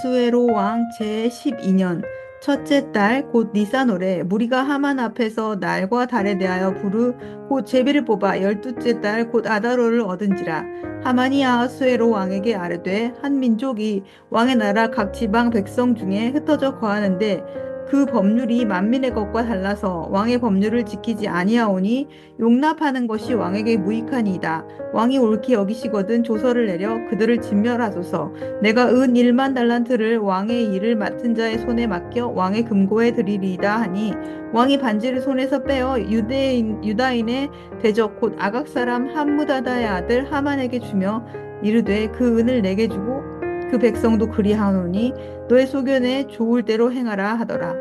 아하수에로 왕 제12년 첫째 달 곧 니산월에 무리가 하만 앞에서 날과 달에 대하여 부르 곧 제비를 뽑아 열두째 달 곧 아다로를 얻은지라. 하만이 아하수에로 왕에게 아뢰되 한 민족이 왕의 나라 각 지방 백성 중에 흩어져 거하는데 그 법률이 만민의 것과 달라서 왕의 법률을 지키지 아니하오니 용납하는 것이 왕에게 무익하니이다. 왕이 옳게 여기시거든 조서를 내려 그들을 진멸하소서. 내가 은 1만 달란트를 왕의 일을 맡은 자의 손에 맡겨 왕의 금고에 드리리이다 하니, 왕이 반지를 손에서 빼어 유다인의 대적 곧 아각 사람 함무다다의 아들 하만에게 주며 이르되 그 은을 내게 주고 그 백성도 그리하노니 너의 소견에 좋을 대로 행하라 하더라.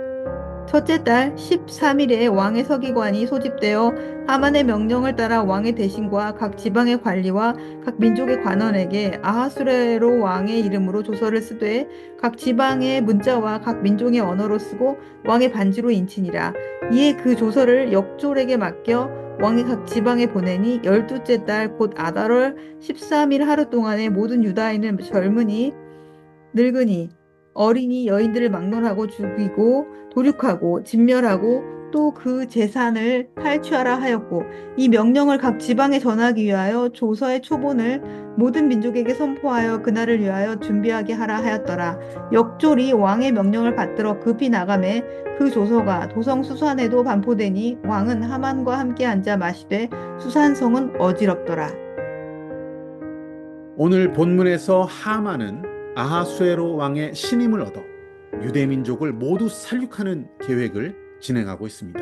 첫째 달 13일에 왕의 서기관이 소집되어 하만의 명령을 따라 왕의 대신과 각 지방의 관리와 각 민족의 관원에게 아하수레로 왕의 이름으로 조서를 쓰되 각 지방의 문자와 각 민족의 언어로 쓰고 왕의 반지로 인치니라. 이에 그 조서를 역졸에게 맡겨 왕이 각 지방에 보내니 열두째 달 곧 아달월 13일 하루 동안에 모든 유다인은 젊은이 늙은이 어린이 여인들을 막론하고 죽이고 도륙하고 진멸하고 또 그 재산을 탈취하라 하였고, 이 명령을 각 지방에 전하기 위하여 조서의 초본을 모든 민족에게 선포하여 그날을 위하여 준비하게 하라 하였더라. 역졸이 왕의 명령을 받들어 급히 나가매 그 조서가 도성 수산에도 반포되니 왕은 하만과 함께 앉아 마시되 수산성은 어지럽더라. 오늘 본문에서 하만은 아하수에로 왕의 신임을 얻어 유대 민족을 모두 살육하는 계획을 진행하고 있습니다.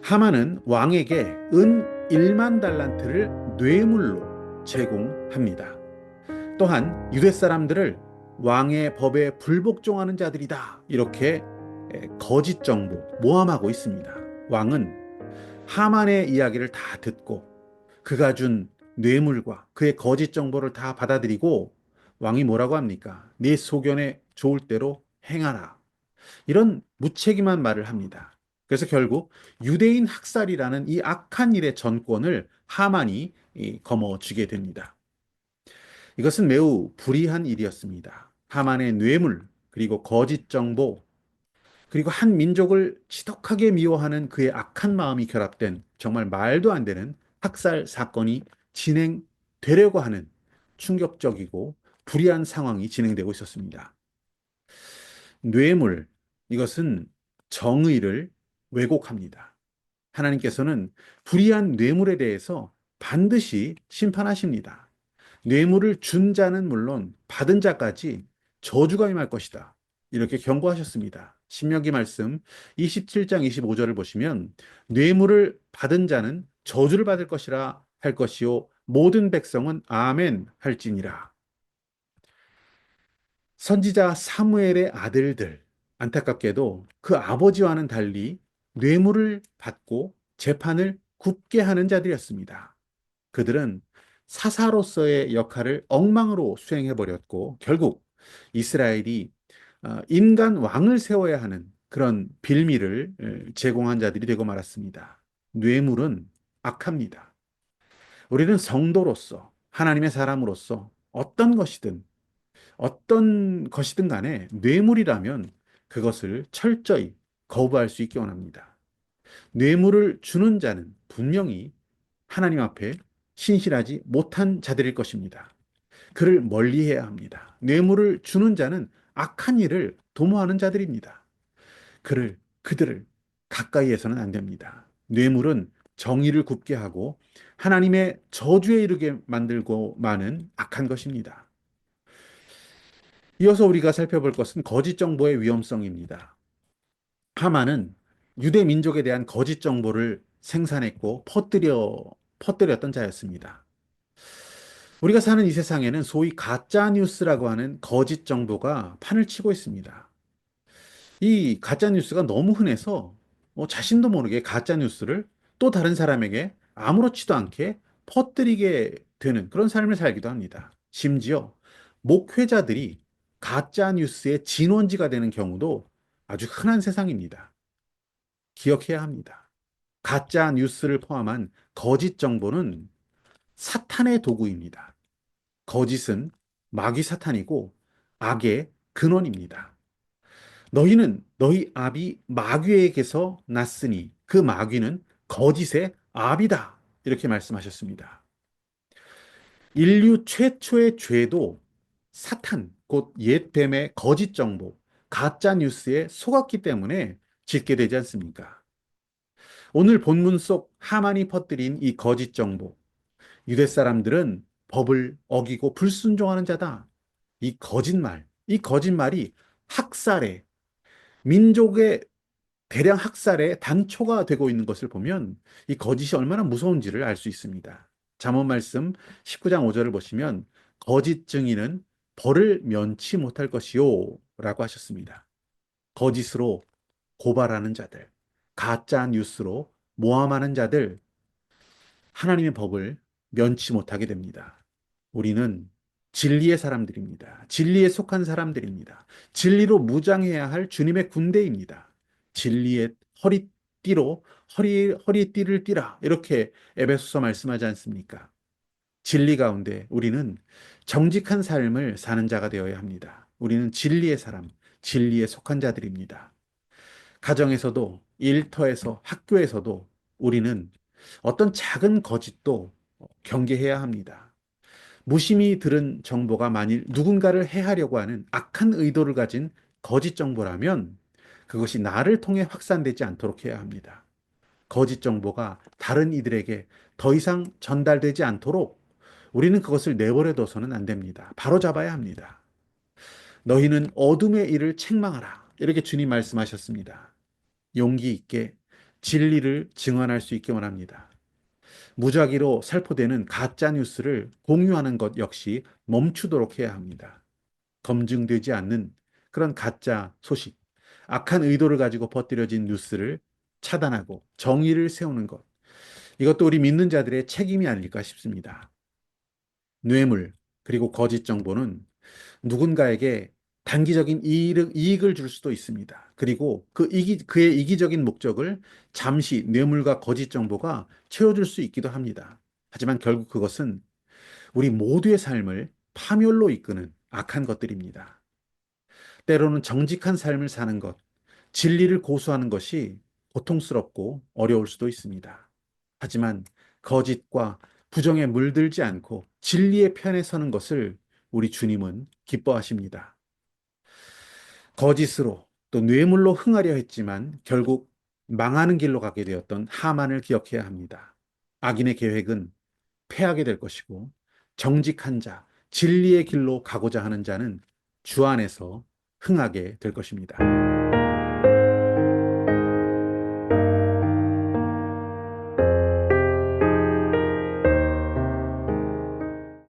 하만은 왕에게 은 1만 달란트를 뇌물로 제공합니다. 또한 유대 사람들을 왕의 법에 불복종하는 자들이다, 이렇게 거짓 정보 모함하고 있습니다. 왕은 하만의 이야기를 다 듣고 그가 준 뇌물과 그의 거짓 정보를 다 받아들이고, 왕이 뭐라고 합니까? 네 소견에 좋을 대로 행하라, 이런 무책임한 말을 합니다. 그래서 결국 유대인 학살이라는 이 악한 일의 전권을 하만이 거머쥐게 됩니다. 이것은 매우 불의한 일이었습니다. 하만의 뇌물, 그리고 거짓 정보, 그리고 한 민족을 지독하게 미워하는 그의 악한 마음이 결합된 정말 말도 안 되는 학살 사건이 진행되려고 하는 충격적이고 불의한 상황이 진행되고 있었습니다. 뇌물, 이것은 정의를 왜곡합니다. 하나님께서는 불의한 뇌물에 대해서 반드시 심판하십니다. 뇌물을 준 자는 물론 받은 자까지 저주가 임할 것이다, 이렇게 경고하셨습니다. 신명기 말씀 27장 25절을 보시면 뇌물을 받은 자는 저주를 받을 것이라 할 것이요 모든 백성은 아멘 할지니라. 선지자 사무엘의 아들들, 안타깝게도 그 아버지와는 달리 뇌물을 받고 재판을 굽게 하는 자들이었습니다. 그들은 사사로서의 역할을 엉망으로 수행해버렸고 결국 이스라엘이 인간 왕을 세워야 하는 그런 빌미를 제공한 자들이 되고 말았습니다. 뇌물은 악합니다. 우리는 성도로서, 하나님의 사람으로서 어떤 것이든 간에 뇌물이라면 그것을 철저히 거부할 수 있기 원합니다. 뇌물을 주는 자는 분명히 하나님 앞에 신실하지 못한 자들일 것입니다. 그를 멀리해야 합니다. 뇌물을 주는 자는 악한 일을 도모하는 자들입니다. 그들을 가까이 해서는 안 됩니다. 뇌물은 정의를 굽게 하고 하나님의 저주에 이르게 만들고 마는 악한 것입니다. 이어서 우리가 살펴볼 것은 거짓 정보의 위험성입니다. 하만은 유대 민족에 대한 거짓 정보를 생산했고 퍼뜨렸던 자였습니다. 우리가 사는 이 세상에는 소위 가짜 뉴스라고 하는 거짓 정보가 판을 치고 있습니다. 이 가짜 뉴스가 너무 흔해서 자신도 모르게 가짜 뉴스를 또 다른 사람에게 아무렇지도 않게 퍼뜨리게 되는 그런 삶을 살기도 합니다. 심지어 목회자들이 가짜 뉴스의 진원지가 되는 경우도 아주 흔한 세상입니다. 기억해야 합니다. 가짜 뉴스를 포함한 거짓 정보는 사탄의 도구입니다. 거짓은 마귀 사탄이고 악의 근원입니다. 너희는 너희 아비 마귀에게서 났으니 그 마귀는 거짓의 아비다. 이렇게 말씀하셨습니다. 인류 최초의 죄도 사탄, 곧 옛 뱀의 거짓 정보, 가짜 뉴스에 속았기 때문에 짓게 되지 않습니까? 오늘 본문 속 하만이 퍼뜨린 이 거짓 정보, 유대 사람들은 법을 어기고 불순종하는 자다. 이 거짓말이 학살에, 민족의 대량 학살의 단초가 되고 있는 것을 보면 이 거짓이 얼마나 무서운지를 알 수 있습니다. 잠언 말씀 19장 5절을 보시면 거짓 증인은 벌을 면치 못할 것이요 라고 하셨습니다. 거짓으로 고발하는 자들, 가짜 뉴스로 모함하는 자들, 하나님의 법을 면치 못하게 됩니다. 우리는 진리의 사람들입니다. 진리에 속한 사람들입니다. 진리로 무장해야 할 주님의 군대입니다. 진리의 허리띠를 띠라. 이렇게 에베소서 말씀하지 않습니까? 진리 가운데 우리는 정직한 삶을 사는 자가 되어야 합니다. 우리는 진리의 사람, 진리에 속한 자들입니다. 가정에서도 일터에서 학교에서도 우리는 어떤 작은 거짓도 경계해야 합니다. 무심히 들은 정보가 만일 누군가를 해하려고 하는 악한 의도를 가진 거짓 정보라면 그것이 나를 통해 확산되지 않도록 해야 합니다. 거짓 정보가 다른 이들에게 더 이상 전달되지 않도록 우리는 그것을 내버려 둬서는 안 됩니다. 바로 잡아야 합니다. 너희는 어둠의 일을 책망하라. 이렇게 주님 말씀하셨습니다. 용기 있게 진리를 증언할 수 있기 원합니다. 무작위로 살포되는 가짜 뉴스를 공유하는 것 역시 멈추도록 해야 합니다. 검증되지 않는 그런 가짜 소식, 악한 의도를 가지고 퍼뜨려진 뉴스를 차단하고 정의를 세우는 것. 이것도 우리 믿는 자들의 책임이 아닐까 싶습니다. 뇌물, 그리고 거짓 정보는 누군가에게 단기적인 이익을 줄 수도 있습니다. 그리고 그의 이기적인 목적을 잠시 뇌물과 거짓 정보가 채워줄 수 있기도 합니다. 하지만 결국 그것은 우리 모두의 삶을 파멸로 이끄는 악한 것들입니다. 때로는 정직한 삶을 사는 것, 진리를 고수하는 것이 고통스럽고 어려울 수도 있습니다. 하지만 거짓과 부정에 물들지 않고 진리의 편에 서는 것을 우리 주님은 기뻐하십니다. 거짓으로 또 뇌물로 흥하려 했지만 결국 망하는 길로 가게 되었던 하만을 기억해야 합니다. 악인의 계획은 패하게 될 것이고 정직한 자, 진리의 길로 가고자 하는 자는 주 안에서 흥하게 될 것입니다.